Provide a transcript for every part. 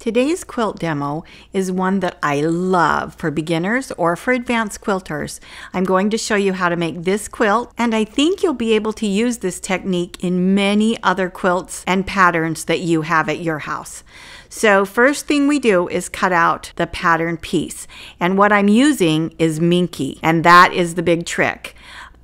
Today's quilt demo is one that I love for beginners or for advanced quilters. I'm going to show you how to make this quilt, and I think you'll be able to use this technique in many other quilts and patterns that you have at your house. So first thing we do is cut out the pattern piece, and what I'm using is Minkee, and that is the big trick.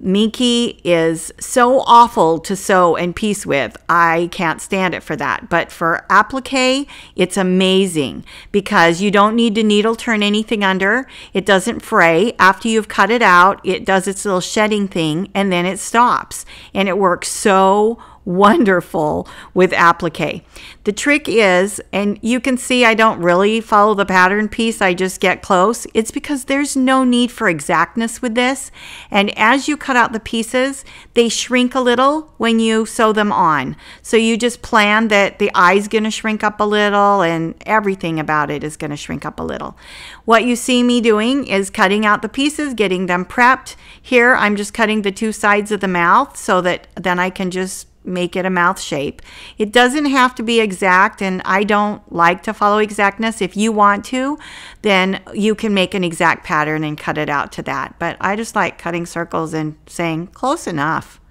Minkee is so awful to sew and piece with. I can't stand it for that. But for applique, it's amazing because you don't need to needle turn anything under. It doesn't fray. After you've cut it out, it does its little shedding thing and then it stops. And it works so wonderful with applique. The trick is, and you can see I don't really follow the pattern piece, I just get close. It's because there's no need for exactness with this, and as you cut out the pieces, they shrink a little when you sew them on. So you just plan that the eye's going to shrink up a little and everything about it is going to shrink up a little. What you see me doing is cutting out the pieces, getting them prepped. Here I'm just cutting the two sides of the mouth so that then I can just make it a mouth shape. It doesn't have to be exact, and I don't like to follow exactness. If you want to, then you can make an exact pattern and cut it out to that. But I just like cutting circles and saying close enough.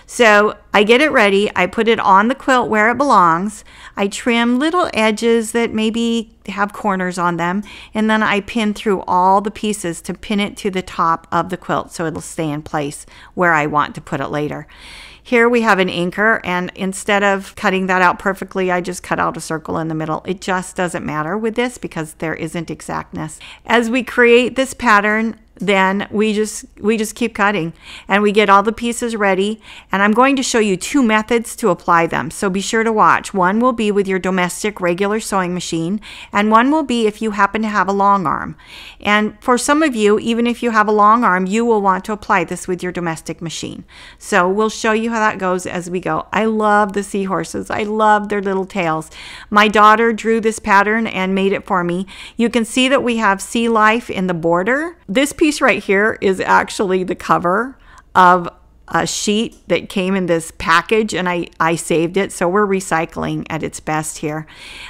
So I get it ready. I put it on the quilt where it belongs. I trim little edges that maybe have corners on them, and then I pin through all the pieces to pin it to the top of the quilt so it'll stay in place where I want to put it later. Here we have an anchor, and instead of cutting that out perfectly, I just cut out a circle in the middle. It just doesn't matter with this because there isn't exactness. As we create this pattern, then we just keep cutting and we get all the pieces ready, and I'm going to show you two methods to apply them, so be sure to watch. One will be with your domestic regular sewing machine, and one will be if you happen to have a long arm. And for some of you, even if you have a long arm, you will want to apply this with your domestic machine. So we'll show you how that goes as we go. I love the seahorses. I love their little tails. My daughter drew this pattern and made it for me. You can see that we have sea life in the border. This piece right here is actually the cover of a sheet that came in this package, and I saved it, so we're recycling at its best here.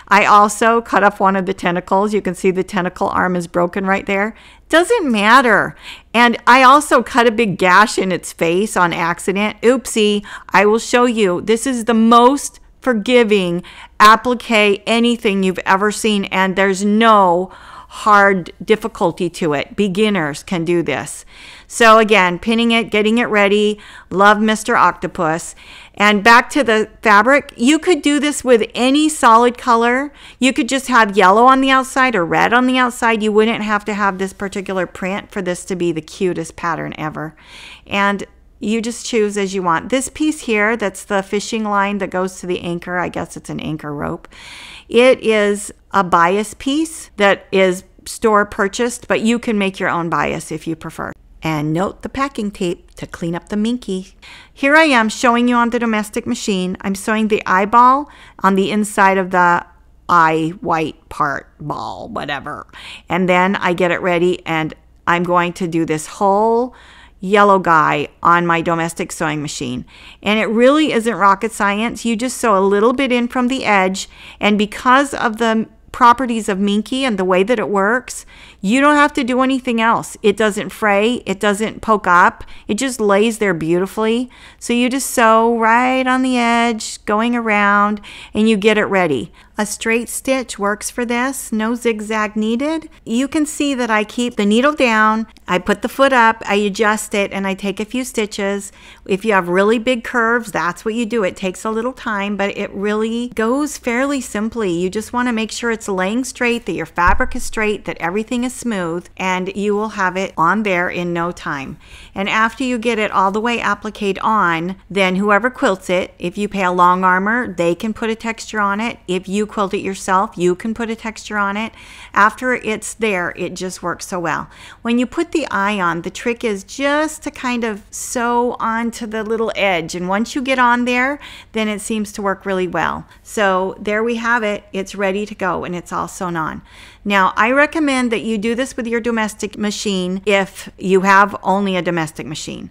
I also cut off one of the tentacles. You can see the tentacle arm is broken right there. Doesn't matter. And I also cut a big gash in its face on accident. Oopsie. I will show you. This is the most forgiving applique anything you've ever seen, and there's no hard difficulty to it. Beginners can do this. So again, pinning it, getting it ready. Love Mr. Octopus. And back to the fabric, you could do this with any solid color. You could just have yellow on the outside or red on the outside. You wouldn't have to have this particular print for this to be the cutest pattern ever. And you just choose as you want. This piece here, that's the fishing line that goes to the anchor. I guess it's an anchor rope. It is a bias piece that is store purchased, but you can make your own bias if you prefer. And note the packing tape to clean up the Minkee. Here I am showing you on the domestic machine. I'm sewing the eyeball on the inside of the eye white part, ball, whatever. And then I get it ready, and I'm going to do this whole yellow guy on my domestic sewing machine. And it really isn't rocket science. You just sew a little bit in from the edge, and because of the properties of Minkee and the way that it works, you don't have to do anything else. It doesn't fray, it doesn't poke up, it just lays there beautifully. So you just sew right on the edge, going around, and you get it ready. A straight stitch works for this, no zigzag needed. You can see that I keep the needle down, I put the foot up, I adjust it, and I take a few stitches. If you have really big curves, that's what you do. It takes a little time, but it really goes fairly simply. You just want to make sure it's laying straight, that your fabric is straight, that everything is smooth, and you will have it on there in no time. And after you get it all the way appliqued on, then whoever quilts it, if you pay a long armor, they can put a texture on it. If you quilt it yourself, you can put a texture on it. After it's there, it just works so well. When you put the eye on, the trick is just to kind of sew onto the little edge, and once you get on there, then it seems to work really well. So there we have it. It's ready to go, and it's all sewn on. Now, I recommend that you do this with your domestic machine if you have only a domestic machine.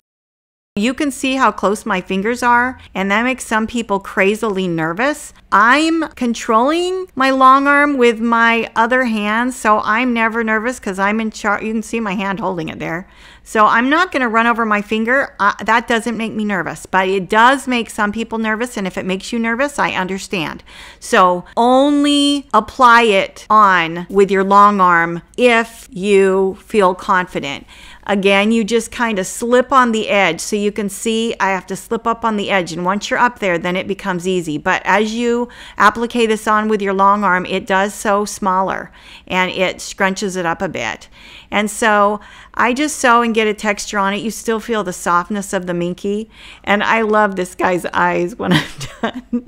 You can see how close my fingers are, and that makes some people crazily nervous. I'm controlling my long arm with my other hand, so I'm never nervous because I'm in charge. You can see my hand holding it there. So I'm not going to run over my finger. That doesn't make me nervous, but it does make some people nervous, and if it makes you nervous, I understand. So only apply it on with your long arm if you feel confident. Again, you just kind of slip on the edge. So you can see I have to slip up on the edge. And once you're up there, then it becomes easy. But as you applique this on with your long arm, it does sew smaller and it scrunches it up a bit. And so I just sew and get a texture on it. You still feel the softness of the Minkee. And I love this guy's eyes when I'm done.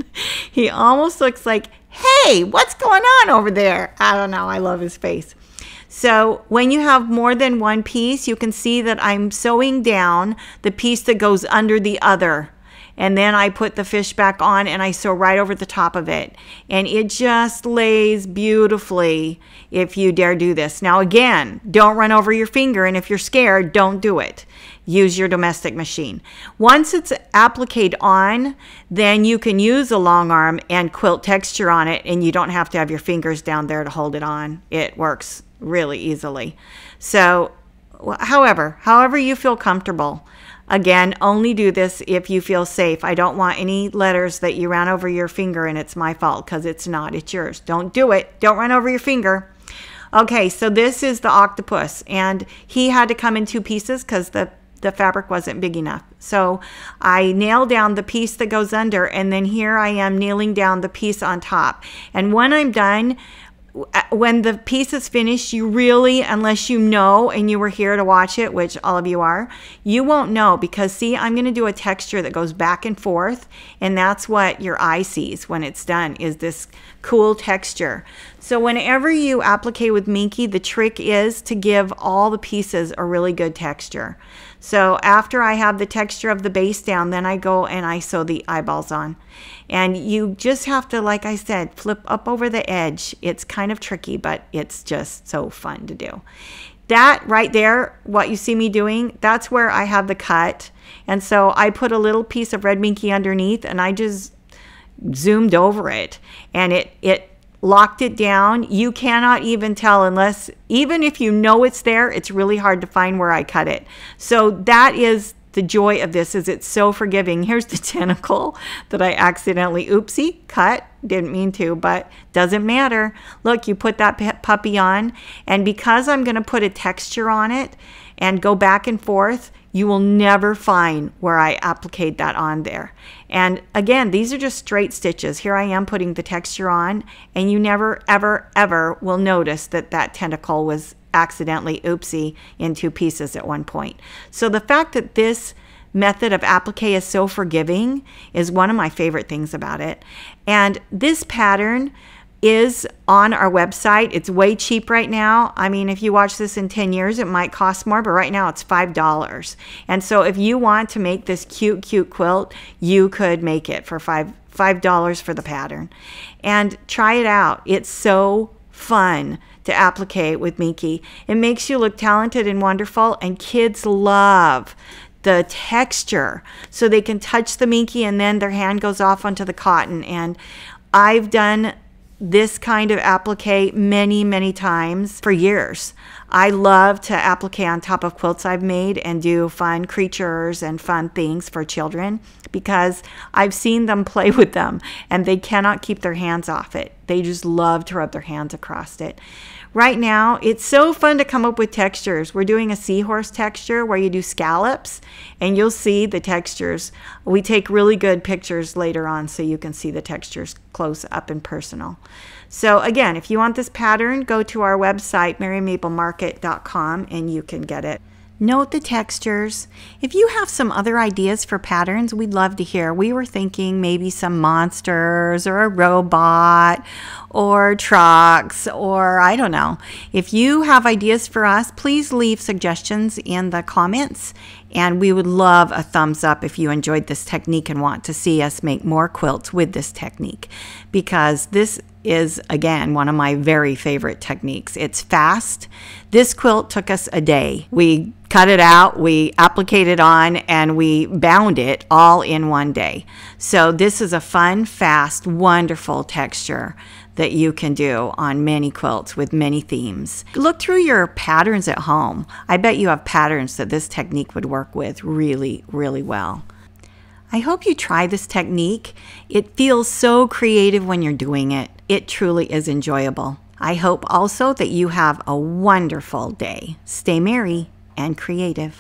He almost looks like, hey, what's going on over there? I don't know. I love his face. So when you have more than one piece, you can see that I'm sewing down the piece that goes under the other. And then I put the fish back on and I sew right over the top of it. And it just lays beautifully if you dare do this. Now again, don't run over your finger, and if you're scared, don't do it. Use your domestic machine. Once it's appliqued on, then you can use a long arm and quilt texture on it, and you don't have to have your fingers down there to hold it on. It works really easily. So however you feel comfortable. Again, only do this if you feel safe. I don't want any letters that you ran over your finger and it's my fault, because it's not. It's yours. Don't do it. Don't run over your finger. Okay, so this is the octopus, and he had to come in 2 pieces because the fabric wasn't big enough. So I nailed down the piece that goes under, and then here I am nailing down the piece on top. And when I'm done, when the piece is finished, you really, unless you know and you were here to watch it, which all of you are, you won't know, because see, I'm going to do a texture that goes back and forth, and that's what your eye sees when it's done, is this cool texture. So whenever you applique with Minkee, the trick is to give all the pieces a really good texture. So after I have the texture of the base down, then I go and I sew the eyeballs on. And you just have to, like I said, flip up over the edge. It's kind of tricky, but it's just so fun to do. That right there, what you see me doing, that's where I have the cut. And so I put a little piece of red Minkee underneath, and I just zoomed over it, and it locked it down. You cannot even tell unless, even if you know it's there, it's really hard to find where I cut it. So that is the joy of this, is it's so forgiving. Here's the tentacle that I accidentally, oopsie, cut. Didn't mean to, but doesn't matter. Look, you put that puppy on, and because I'm going to put a texture on it and go back and forth, you will never find where I appliqued that on there. And again, these are just straight stitches. Here I am putting the texture on, and you never, ever, ever will notice that that tentacle was accidentally, oopsie, in 2 pieces at one point. So the fact that this method of applique is so forgiving is one of my favorite things about it. And this pattern is on our website. It's way cheap right now. I mean, if you watch this in 10 years, it might cost more, but right now it's $5. And so if you want to make this cute, cute quilt, you could make it for $5 for the pattern. And try it out. It's so fun to applique with Minkee. It makes you look talented and wonderful, and kids love the texture. So they can touch the Minkee and then their hand goes off onto the cotton. And I've done this kind of applique many, many times for years. I love to applique on top of quilts I've made and do fun creatures and fun things for children, because I've seen them play with them and they cannot keep their hands off it. They just love to rub their hands across it. Right now, it's so fun to come up with textures. We're doing a seahorse texture where you do scallops, and you'll see the textures. We take really good pictures later on so you can see the textures close up and personal. So again, if you want this pattern, go to our website, marymayblemarket.com, and you can get it. Note the textures. If you have some other ideas for patterns, we'd love to hear. We were thinking maybe some monsters or a robot or trucks, or I don't know. If you have ideas for us, please leave suggestions in the comments, and we would love a thumbs up if you enjoyed this technique and want to see us make more quilts with this technique, because this is, again, one of my very favorite techniques. It's fast. This quilt took us a day. We cut it out, we appliqued it on, and we bound it all in one day. So this is a fun, fast, wonderful texture that you can do on many quilts with many themes. Look through your patterns at home. I bet you have patterns that this technique would work with really, really well. I hope you try this technique. It feels so creative when you're doing it. It truly is enjoyable. I hope also that you have a wonderful day. Stay merry and creative.